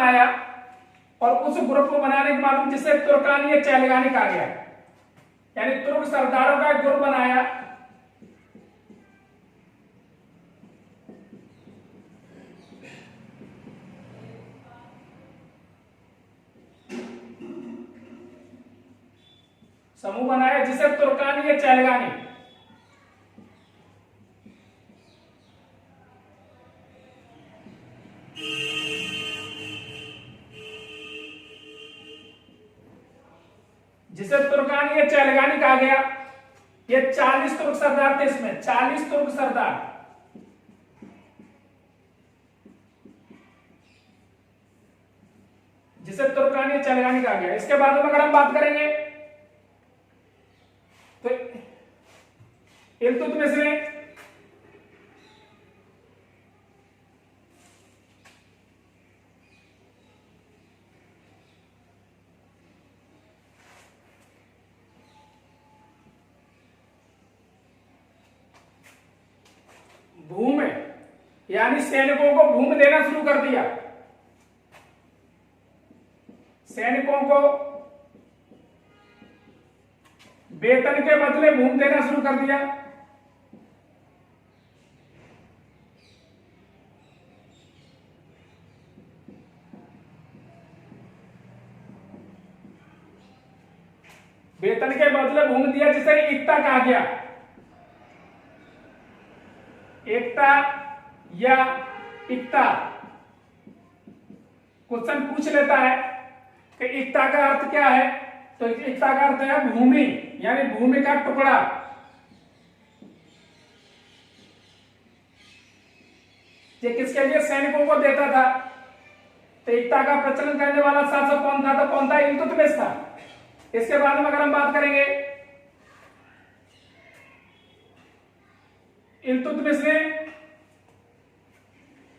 बनाया और उस ग्रुप को बनाने के बाद जिसे तुर्कानी चैलगानी कहा गया, यानी तुर्क सरदारों का एक ग्रुप बनाया। समूह बनाया जिसे तुर्कानी चैलगानी। जिसे तुर्कानी चैलगानी कहा गया। ये 40 तुर्क सरदार थे, इसमें 40 तुर्क सरदार। जिसे तुर्कानी चैलगानी कहा गया। इसके बाद में अगर हम बात करेंगे तो इल्तुतमिश ने भूमि यानी सैनिकों को भूमि देना शुरू कर दिया। सैनिकों को वेतन के बदले भूमि देना शुरू कर दिया। वेतन के बदले भूमि दिया, जिसे एकता कहा गया। एकता या इक्ता क्वेश्चन पूछ लेता है कि एकता का अर्थ क्या है, तो एकता का अर्थ है भूमि, यानी भूमि का टुकड़ा। ये किसके लिए? सैनिकों को देता था। तो एकता का प्रचलन करने वाला शासक कौन था? तो कौन था? इल्तुतमिश था। इसके बाद में अगर हम बात करेंगे,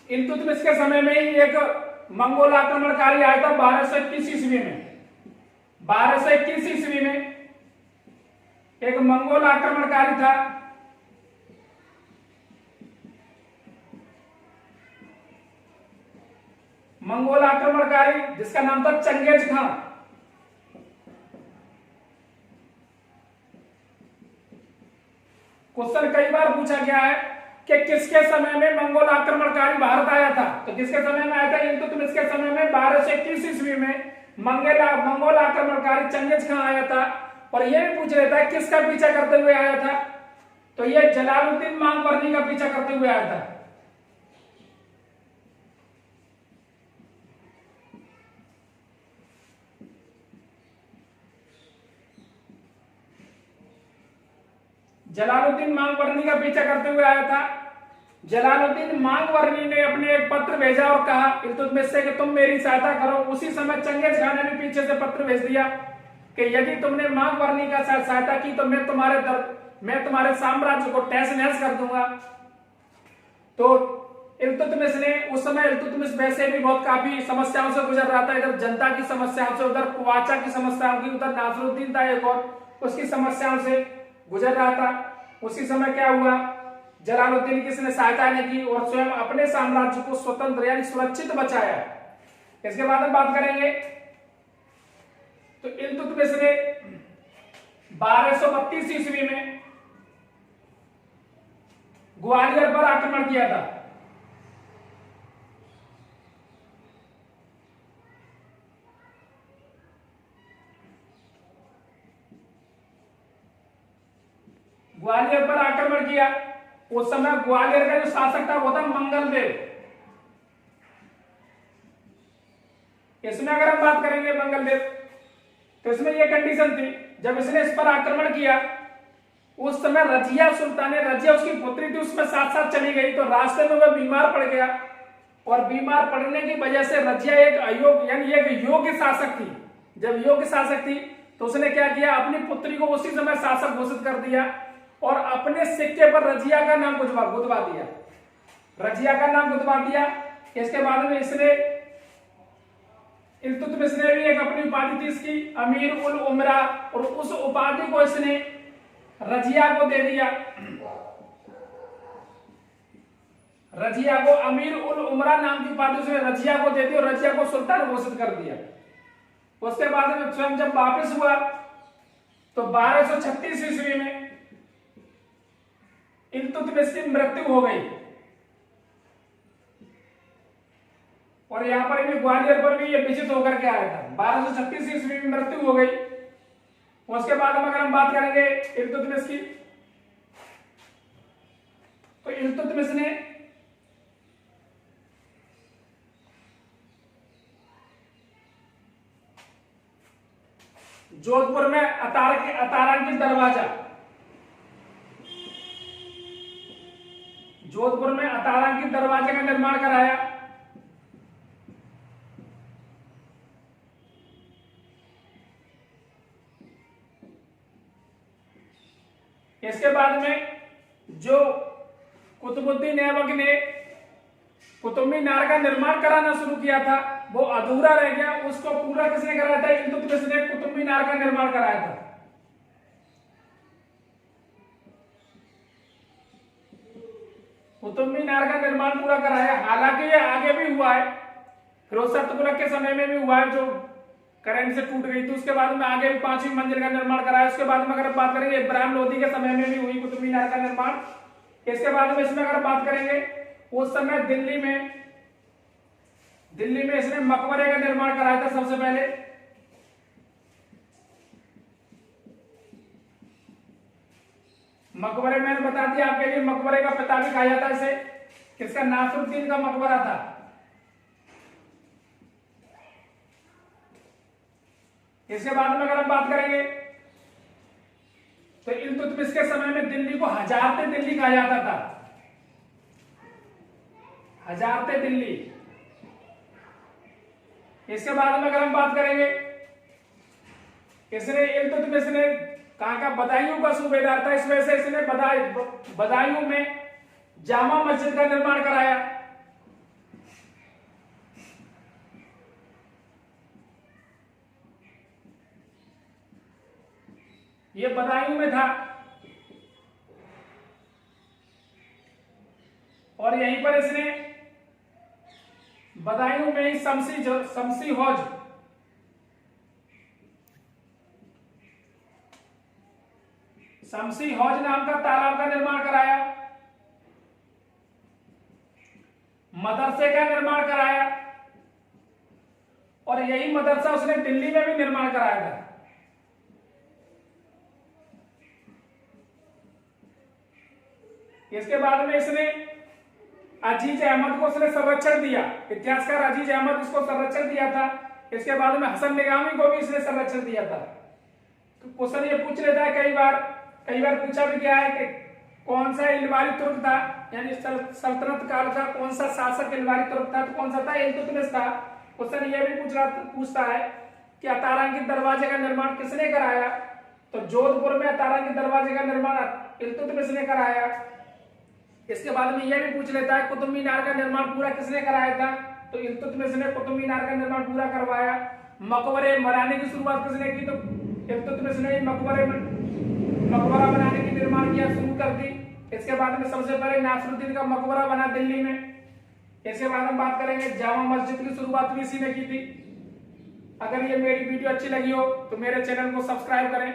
इल्तुतमिश के समय में ही एक मंगोल आक्रमणकारी आया था 1221 ईस्वी में। 1221 ईस्वी में एक मंगोल आक्रमणकारी था। मंगोल आक्रमणकारी जिसका नाम था चंगेज खान। क्वेश्चन कई बार पूछा गया है कि किसके समय में मंगोल आक्रमणकारी भारत आया था? तो किसके समय में आया था? इल्तुतमिश के समय में 1221 ईस्वी में मंगोल आक्रमणकारी चंगेज खान आया था। और यह भी पूछ लेता है किसका पीछा करते हुए आया था? तो यह जलालुद्दीन मांगवर्नी का पीछा करते हुए आया था। जलालुद्दीन मांगवर्नी का पीछा करते हुए आया था। जलालुद्दीन मांगवर्नी ने अपने एक पत्र भेजा और कहा इल्तुतमिश से कि तुम मेरी सहायता करो। उसी समय चंगेज खान ने पीछे से पत्र भेज दिया कि यदि तुमने मांगवर्नी का सहायता की तो मैं तुम्हारे साम्राज्य को तहस नहस कर दूंगा। तो इल्तुतमिश ने उस समय, इल्तुतमिश वैसे भी बहुत काफी समस्याओं से गुजर रहा था। इधर जनता की समस्याओं से, उधर कुवाचा की समस्याओं की, उधर नासरुद्दीन था एक और, उसकी समस्याओं से गुजर रहा था। उसी समय क्या हुआ, जलालुद्दीन की इसने सहायता नहीं की और स्वयं अपने साम्राज्य को स्वतंत्र यानी सुरक्षित बचाया। इसके बाद हम बात करेंगे तो इल्तुतमिश ने 1232 ईस्वी में ग्वालियर पर आक्रमण किया था। ग्वालियर पर आक्रमण किया। उस समय ग्वालियर का जो शासक था वो था मंगलदेव। इसमें अगर हम बात करेंगे मंगलदेव, तो इसमें यह कंडीशन थी, जब इसने इस पर आक्रमण किया उस समय रजिया सुल्तान, रजिया उसकी पुत्री थी, उसमें साथ साथ चली गई। तो रास्ते में वह बीमार पड़ गया और बीमार पड़ने की वजह से रजिया एक अयोग्य यानी एक योग्य शासक थी। जब योग्य शासक थी तो उसने क्या किया, अपनी पुत्री को उसी समय शासक घोषित कर दिया और अपने सिक्के पर रजिया का नाम गुदवा दिया। रजिया का नाम गुदवा दिया। इसके बाद में इसने, इल्तुतमिश ने भी एक अपनी उपाधि थी इसकी, अमीर उल उमरा, और उस उपाधि को इसने रजिया को दे दिया। रजिया को अमीर उल उमरा नाम की उपाधि उसने रजिया को दे दी और रजिया को सुल्तान घोषित कर दिया। उसके बाद में स्वयं जब वापस हुआ तो 1236 ईस्वी में इल्तुतमिश की मृत्यु हो गई और यहां पर भी ग्वालियर पर भी ये विजित होकर के आया था। 1236 ईस्वी में मृत्यु हो गई। उसके बाद में अगर हम बात करेंगे इल्तुतमिश की, तो इल्तुतमिश ने जोधपुर में अतारांकित दरवाजा, जोधपुर में अतारांकित दरवाजे का निर्माण कराया। इसके बाद में जो कुतुबुद्दीन ऐबक ने कुतुब मीनार का निर्माण कराना शुरू किया था वो अधूरा रह गया, उसको पूरा किसने कराया था? इल्तुतमिश ने कुतुब मीनार का निर्माण कराया था। कुतुब मीनार का निर्माण पूरा कराया। हालांकि ये आगे भी हुआ है, फिरोज शाह तुगलक के समय में भी हुआ है जो करंट से टूट गई थी। उसके बाद में आगे भी 5वीं मंजिल का निर्माण कराया। उसके बाद में अगर बात करेंगे इब्राहिम लोदी के समय में भी हुई कुतुब मीनार का निर्माण। इसके बाद में इसमें अगर बात करेंगे उस समय दिल्ली में इसने मकबरे का निर्माण कराया था सबसे पहले। मकबरे मैंने बता दिया आपके लिए, मकबरे का पिता भी कहा जाता है इसे, किसका? नासरुद्दीन का मकबरा था। इसके बाद में अगर हम बात करेंगे तो इल्तुतमिश के समय में दिल्ली को हजारते दिल्ली कहा जाता था। हजारते दिल्ली। इसके बाद में अगर हम बात करेंगे इसने इल्तुतमिश ने कहां का? बदायूं का सूबेदार था, इस वजह से इसने बदायूं में जामा मस्जिद का निर्माण कराया। ये बदायूं में था और यहीं पर इसने बदायूं में ही शमसी हौज नाम का तालाब का निर्माण कराया। मदरसे का निर्माण कराया और यही मदरसा उसने दिल्ली में भी निर्माण कराया था। इसके बाद में इसने अजीज अहमद को उसने संरक्षण दिया। इतिहासकार अजीज अहमद इसको संरक्षण दिया था। इसके बाद में हसन निगामी को भी इसने संरक्षण दिया था। तो क्वेश्चन ये पूछ लेता है कई बार पूछा भी गया है कि कौन सा इल्वारी तुर्क था, यानी सल्तनत काल का कौन सा शासक इल्वारी तुर्क था? तो कौन सा था? इल्तुतमिश था। क्वेश्चन ये भी पूछता है कि अतारांकित दरवाजे का निर्माण किसने कराया? तो जोधपुर में अतारांकित दरवाजे का निर्माण इल्तुतमिश ने कराया। इसके बाद में यह भी पूछ लेता है कुतुब मीनार का निर्माण पूरा किसने कराया था? तो इल्तुतमिश ने कुतुब मीनार का निर्माण पूरा करवाया। मकबरे बनाने की शुरुआत किसने की? तो इल्तुतमिश ने मकबरा बनाने की निर्माण किया शुरू कर दी। इसके बाद में सबसे पहले नासरुद्दीन का मकबरा बना दिल्ली में। इसके बाद हम बात करेंगे जामा मस्जिद की शुरुआत भी इसी ने की थी। अगर ये मेरी वीडियो अच्छी लगी हो तो मेरे चैनल को सब्सक्राइब करें।